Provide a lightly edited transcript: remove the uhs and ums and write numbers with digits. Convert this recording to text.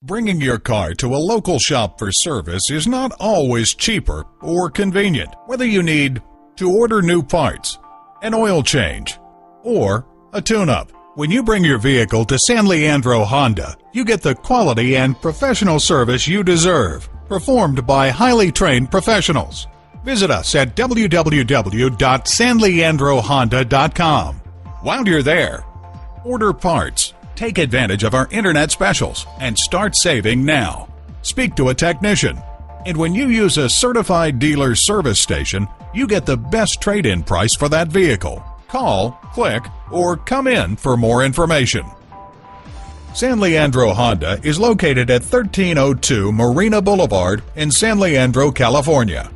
Bringing your car to a local shop for service is not always cheaper or convenient. Whether you need to order new parts, an oil change, or a tune-up, when you bring your vehicle to San Leandro Honda, you get the quality and professional service you deserve, performed by highly trained professionals. Visit us at www.sanleandrohonda.com. While you're there, order parts, take advantage of our internet specials, and start saving now. Speak to a technician. And when you use a certified dealer service station, you get the best trade-in price for that vehicle. Call, click, or come in for more information. San Leandro Honda is located at 1302 Marina Boulevard in San Leandro, California.